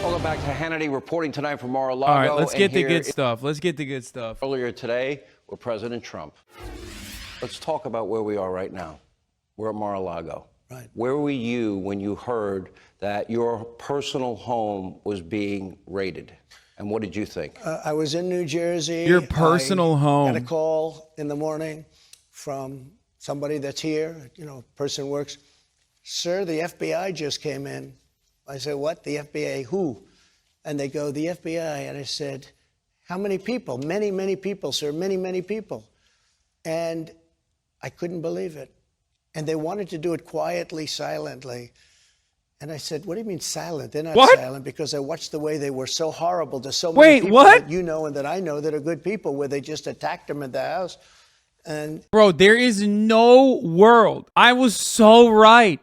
Welcome back to Hannity reporting tonight from Mar-a-Lago. All right, let's get the good stuff. Let's get the good stuff. Earlier today with President Trump. Let's talk about where we are right now. We're at Mar-a-Lago. Right. Where were you when you heard that your personal home was being raided? And what did you think? I was in New Jersey. Your personal home. I got a call in the morning from somebody that's here, person works. Sir, the FBI just came in. I said, what? The FBI? Who? And they go, the FBI. And I said, how many people? Many, many people, sir. Many, many people. And I couldn't believe it. And they wanted to do it quietly, silently. And I said, what do you mean silent? They're not silent, because I watched the way they were so horrible to so many people that you know and that I know that are good people, where they just attacked them at the house. And bro, there is no world. I was so right.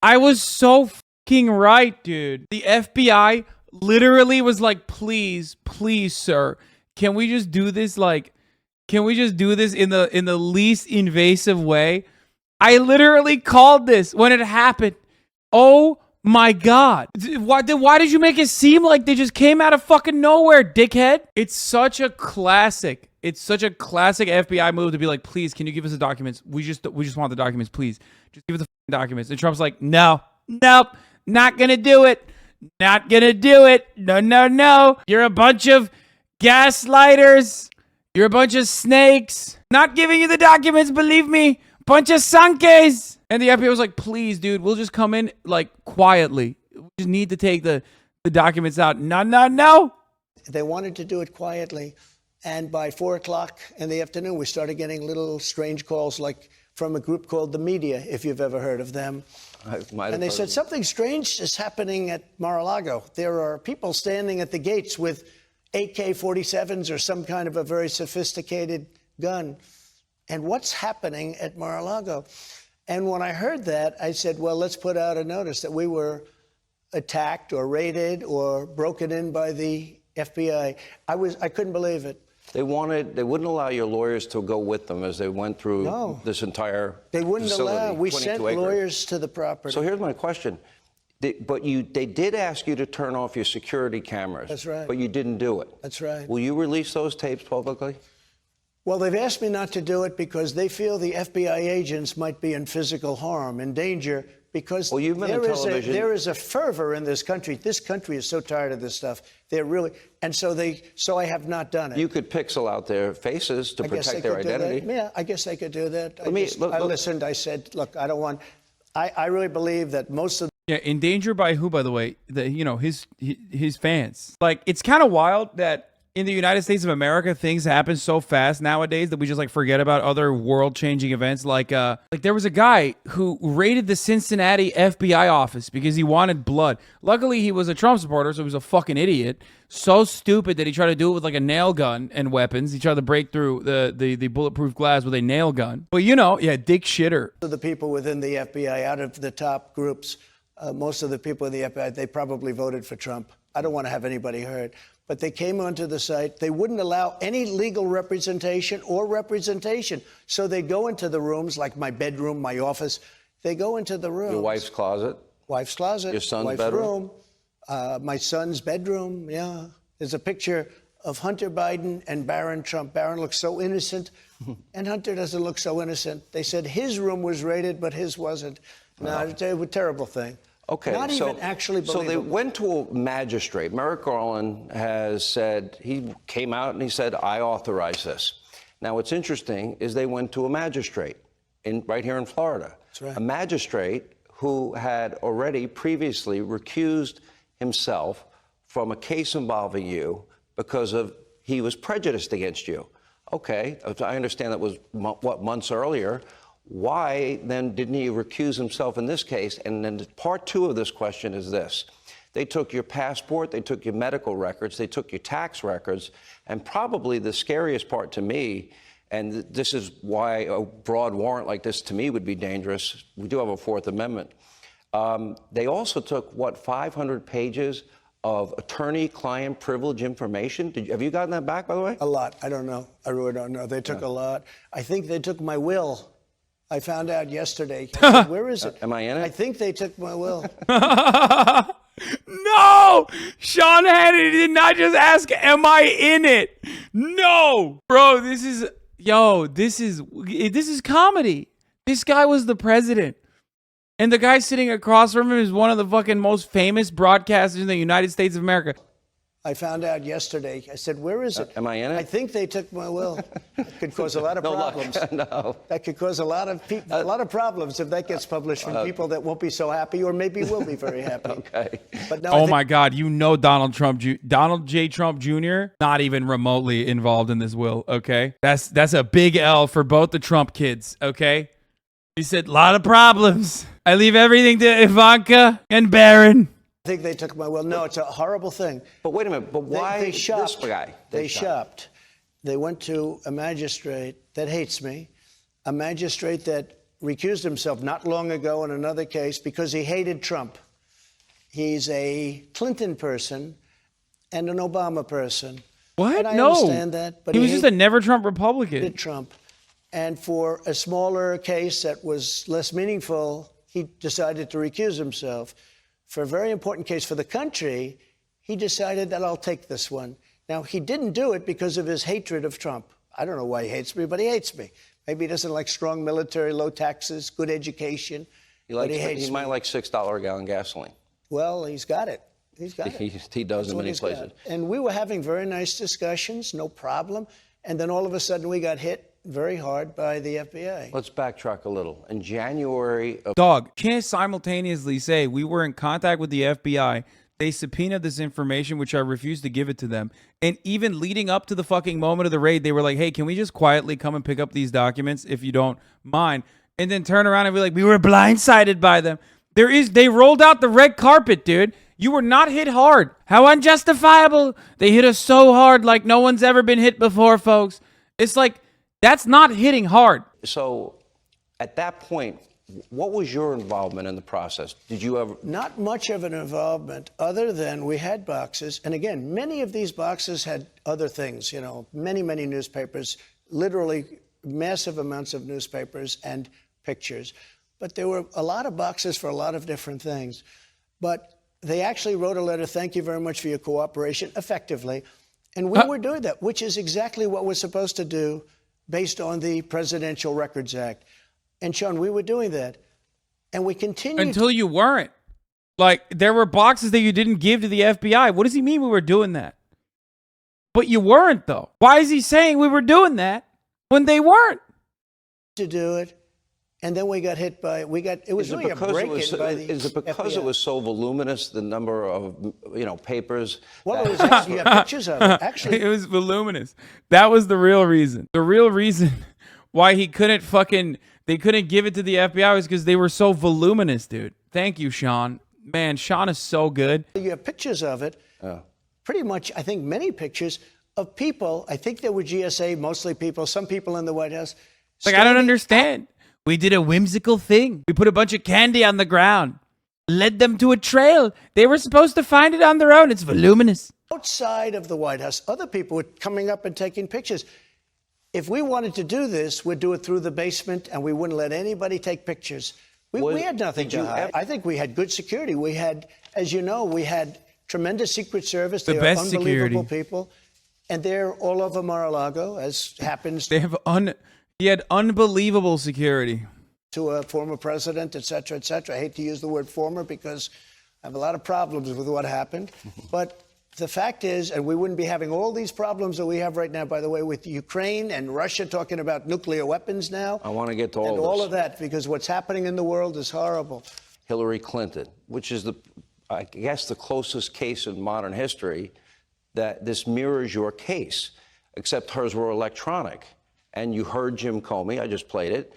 I was so fucking right, dude. The FBI literally was like, please, please, sir, can we just do this? Can we just do this in the least invasive way? I literally called this when it happened. Oh my God. Why did you make it seem like they just came out of fucking nowhere, dickhead? It's such a classic. It's such a classic FBI move to be like, please, can you give us the documents? We just want the documents, please. Just give us the documents. And Trump's like, nope, not gonna do it. Not gonna do it. No. You're a bunch of gaslighters. You're a bunch of snakes. Not giving you the documents, believe me. Bunch of sunkies. And the FBI was like, please, dude, we'll just come in quietly. We just need to take the documents out. No. they wanted to do it quietly. And by 4 o'clock in the afternoon, we started getting little strange calls, like from a group called The Media, if you've ever heard of them. And they said, something strange is happening at Mar-a-Lago. There are people standing at the gates with AK-47s or some kind of a very sophisticated gun. And what's happening at Mar-a-Lago? And when I heard that, I said, well, let's put out a notice that we were attacked or raided or broken in by the FBI. I couldn't believe it. They wouldn't allow your lawyers to go with them as they went through this entire They wouldn't facility, allow. We sent 22 acres. lawyers to the property. So here's my question. They did ask you to turn off your security cameras. That's right. But you didn't do it. That's right. Will you release those tapes publicly? Well, they've asked me not to do it because they feel the FBI agents might be in physical harm, in danger, because well, you've been on television. There is a fervor in this country. This country is so tired of this stuff. They're really, and so I have not done it. You could pixel out their faces to protect their identity. Yeah, I guess they could do that. I listened. I said, look, I don't want. I really believe that most of. Yeah, in danger by who, by the way? His fans. Like, it's kind of wild that in the United States of America, things happen so fast nowadays that we just forget about other world-changing events. Like there was a guy who raided the Cincinnati FBI office because he wanted blood. Luckily, he was a Trump supporter, so he was a fucking idiot. So stupid that he tried to do it with a nail gun and weapons. He tried to break through the bulletproof glass with a nail gun. But dick shitter. The people within the FBI, out of the top groups, most of the people in the FBI, they probably voted for Trump. I don't want to have anybody hurt. But they came onto the site. They wouldn't allow any legal representation. So they go into the rooms, like my bedroom, my office. They go into the rooms. Your wife's closet? Wife's closet. Your son's wife's bedroom? Room. My son's bedroom, yeah. There's a picture of Hunter Biden and Barron Trump. Barron looks so innocent, and Hunter doesn't look so innocent. They said his room was raided, but his wasn't. No, it's a terrible thing. Okay, Not even actually believable. So they went to a magistrate. Merrick Garland has said, he came out and he said, I authorize this. Now, what's interesting is they went to a magistrate right here in Florida. That's right. A magistrate who had already previously recused himself from a case involving you because he was prejudiced against you. Okay, I understand that was, months earlier. Why, then, didn't he recuse himself in this case? And then part two of this question is this. They took your passport, they took your medical records, they took your tax records, and probably the scariest part to me, and this is why a broad warrant like this to me would be dangerous. We do have a Fourth Amendment. They also took, 500 pages of attorney-client privilege information? Have you gotten that back, by the way? A lot. I don't know. I really don't know. They took a lot. I think they took my will. I found out yesterday. I said, where is it? Am I in it? I think they took my will. No! No, Sean Hannity did not just ask, am I in it? No, bro, this is comedy. This guy was the president. And the guy sitting across from him is one of the fucking most famous broadcasters in the United States of America. I found out yesterday. I said, where is it? Am I in it? I think they took my will. That could cause a lot of problems. No. That could cause a lot of problems if that gets published from people that won't be so happy, or maybe will be very happy. Okay. But no, Oh my God, you know Donald J. Trump Jr. not even remotely involved in this will, okay? That's a big L for both the Trump kids, okay? He said, a lot of problems. I leave everything to Ivanka and Barron. I think they took my will. No, it's a horrible thing. But wait a minute. But why they shopped. this guy? They shopped. They went to a magistrate that hates me, a magistrate that recused himself not long ago in another case because he hated Trump. He's a Clinton person and an Obama person. What? And I No. understand that. But he was just a never Trump Republican. hated Trump. And for a smaller case that was less meaningful, he decided to recuse himself. For a very important case for the country, he decided that I'll take this one. Now, he didn't do it because of his hatred of Trump. I don't know why he hates me, but he hates me. Maybe he doesn't like strong military, low taxes, good education. He me. might like $6 a gallon gasoline. Well, he's got it. He's got it. He does That's in what many he's places. got. And we were having very nice discussions, no problem. And then all of a sudden we got hit very hard by the FBI. Let's backtrack a little. In January of Dog, can't simultaneously say we were in contact with the FBI. They subpoenaed this information, which I refused to give it to them. And even leading up to the fucking moment of the raid, they were like, hey, can we just quietly come and pick up these documents if you don't mind? And then turn around and be like, we were blindsided by them. They rolled out the red carpet, dude. You were not hit hard. How unjustifiable. They hit us so hard like no one's ever been hit before, folks. It's like, that's not hitting hard. So at that point, what was your involvement in the process? Did you ever? Not much of an involvement other than we had boxes. And again, many of these boxes had other things, you know, many newspapers, literally massive amounts of newspapers and pictures. But there were a lot of boxes for a lot of different things. But they actually wrote a letter, thank you very much for your cooperation, effectively. And we were doing that, which is exactly what we're supposed to do based on the Presidential Records Act. And Sean, we were doing that. And we continued. Until you weren't. Like, there were boxes that you didn't give to the FBI. What does he mean we were doing that? But you weren't, though. Why is he saying we were doing that when they weren't? To do it. And then we got hit by, it was really a break-in by the Is it because FBI. it was so voluminous, the number of, papers? Well, it was actually, you have pictures of it, actually. It was voluminous. That was the real reason. The real reason why they couldn't give it to the FBI was because they were so voluminous, dude. Thank you, Sean. Man, Sean is so good. You have pictures of it. Pretty much, I think, many pictures of people. I think there were GSA, mostly people, some people in the White House. Like, I don't understand. We did a whimsical thing. We put a bunch of candy on the ground, led them to a trail. They were supposed to find it on their own. It's voluminous. Outside of the White House, other people were coming up and taking pictures. If we wanted to do this, we'd do it through the basement, and we wouldn't let anybody take pictures. We had nothing to hide. I think we had good security. We had, as you know, we had tremendous Secret Service. The they best are unbelievable security. people. And they're all over Mar-a-Lago, as happens He had unbelievable security. to a former president, et cetera, et cetera. I hate to use the word former because I have a lot of problems with what happened. But the fact is, and we wouldn't be having all these problems that we have right now, by the way, with Ukraine and Russia talking about nuclear weapons now. I want to get to and all all this. of that, because what's happening in the world is horrible. Hillary Clinton, which is I guess the closest case in modern history that this mirrors your case, except hers were electronic. And you heard Jim Comey, I just played it,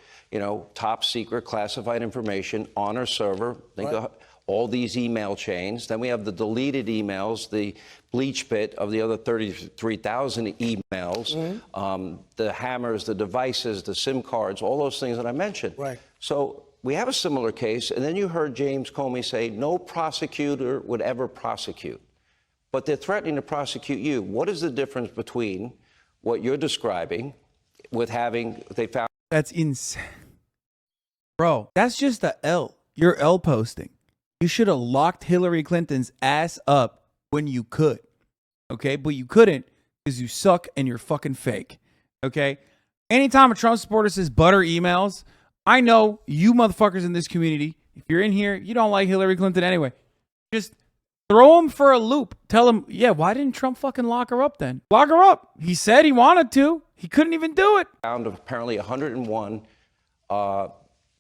top secret classified information on her server. Think of all these email chains. Then we have the deleted emails, the bleach pit of the other 33,000 emails, the hammers, the devices, the SIM cards, all those things that I mentioned. Right. So we have a similar case. And then you heard James Comey say no prosecutor would ever prosecute. But they're threatening to prosecute you. What is the difference between what you're describing with they found? That's insane. Bro, that's just the L. You're L posting. You should have locked Hillary Clinton's ass up when you could. Okay, but you couldn't because you suck and you're fucking fake. Okay, anytime a Trump supporter says butter emails, I know you motherfuckers in this community, if you're in here, you don't like Hillary Clinton anyway. Just throw him for a loop. Tell him, yeah, why didn't Trump fucking lock her up then? Lock her up. He said he wanted to. He couldn't even do it. Found apparently 101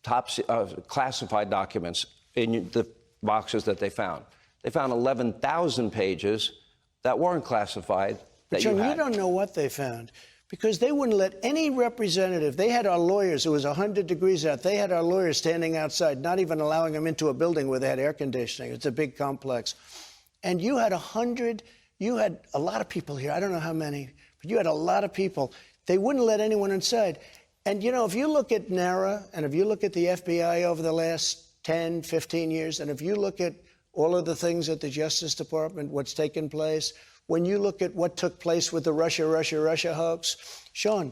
classified documents in the boxes that they found. They found 11,000 pages that weren't classified. But John, you don't know what they found, because they wouldn't let any representative. They had our lawyers. It was 100 degrees out. They had our lawyers standing outside, not even allowing them into a building where they had air conditioning. It's a big complex. And you had you had a lot of people here. I don't know how many, but you had a lot of people. They wouldn't let anyone inside. And, you know, if you look at NARA and if you look at the FBI over the last 10, 15 years, and if you look at all of the things at the Justice Department, what's taken place, when you look at what took place with the Russia hoax, Sean,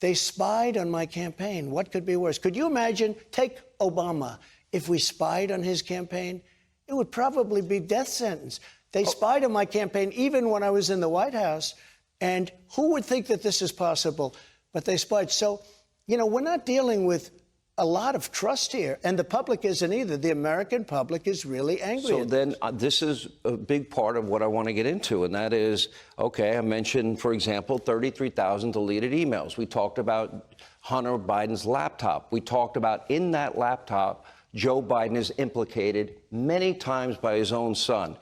they spied on my campaign. What could be worse? Could you imagine, take Obama, if we spied on his campaign? It would probably be death sentence. They spied on my campaign even when I was in the White House. And who would think that this is possible? But they spied. So, you know, we're not dealing with a lot of trust here, and the public isn't either. The American public is really angry. So then this is a big part of what I want to get into, and that is, okay, I mentioned, for example, 33,000 deleted emails. We talked about Hunter Biden's laptop. We talked about in that laptop, Joe Biden is implicated many times by his own son.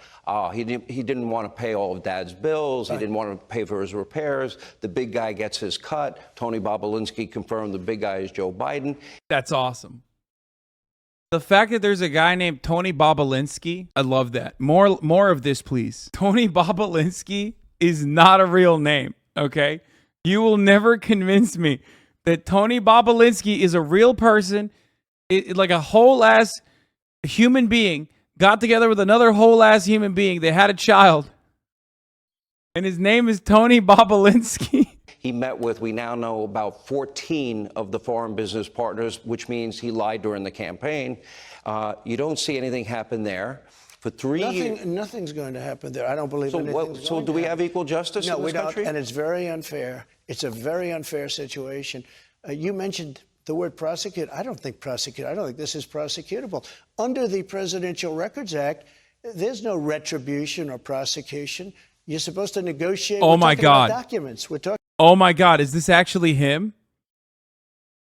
He didn't want to pay all of Dad's bills. He didn't want to pay for his repairs. The big guy gets his cut. Tony Bobolinsky confirmed the big guy is Joe Biden. That's awesome. The fact that there's a guy named Tony Bobolinsky, I love that. More of this, please. Tony Bobolinsky is not a real name, okay? You will never convince me that Tony Bobolinsky is a real person. Like a whole ass human being got together with another whole ass human being. They had a child, and his name is Tony Bobolinsky. He met with, we now know, about 14 of the foreign business partners, which means he lied during the campaign. You don't see anything happen there. For 3 years. Nothing's going to happen there. I don't believe anything. So do we have equal justice in this country? No, we don't, and it's very unfair. It's a very unfair situation. You mentioned the word prosecute. I don't think prosecute. I don't think this is prosecutable. Under the Presidential Records Act, there's no retribution or prosecution. You're supposed to negotiate. Oh my God. Documents. We're talking. Oh my God. Is this actually him?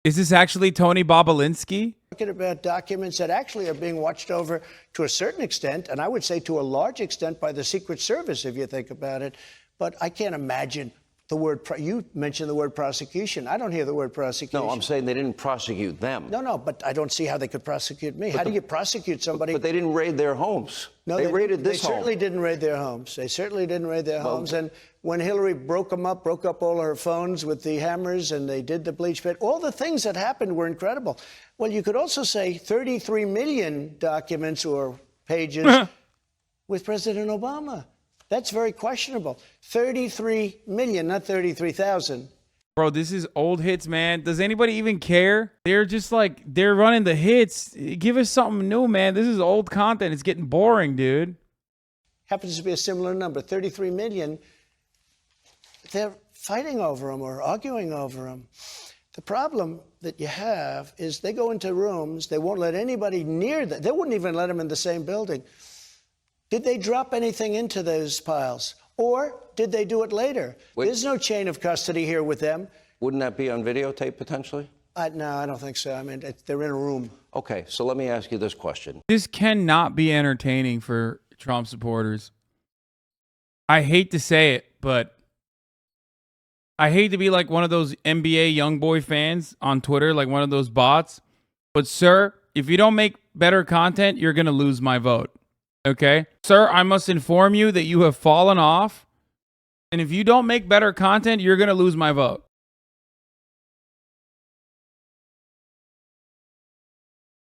Is this actually Tony Bobolinsky? Talking about documents that actually are being watched over to a certain extent, and I would say to a large extent by the Secret Service, if you think about it. But I can't imagine the word, you mentioned the word prosecution. I don't hear the word prosecution. No, I'm saying they didn't prosecute them. No, but I don't see how they could prosecute me. How do you prosecute somebody? But they didn't raid their homes. No, they raided this home. They certainly didn't raid their homes. They certainly didn't raid their homes. And when Hillary broke up all her phones with the hammers, and they did the bleach pit, all the things that happened were incredible. Well, you could also say 33 million documents or pages with President Obama. That's very questionable. 33 million, not 33,000. Bro, this is old hits, man. Does anybody even care? They're just like, they're running the hits. Give us something new, man. This is old content. It's getting boring, dude. Happens to be a similar number, 33 million. They're fighting over them or arguing over them. The problem that you have is they go into rooms. They won't let anybody near them. They wouldn't even let them in the same building. Did they drop anything into those piles? Or did they do it later? There's no chain of custody here with them. Wouldn't that be on videotape potentially? No, I don't think so. I mean, they're in a room. Okay, so let me ask you this question. This cannot be entertaining for Trump supporters. I hate to say it, but I hate to be like one of those NBA young boy fans on Twitter, like one of those bots. But sir, if you don't make better content, you're going to lose my vote. Okay? Sir, I must inform you that you have fallen off. And if you don't make better content, you're going to lose my vote.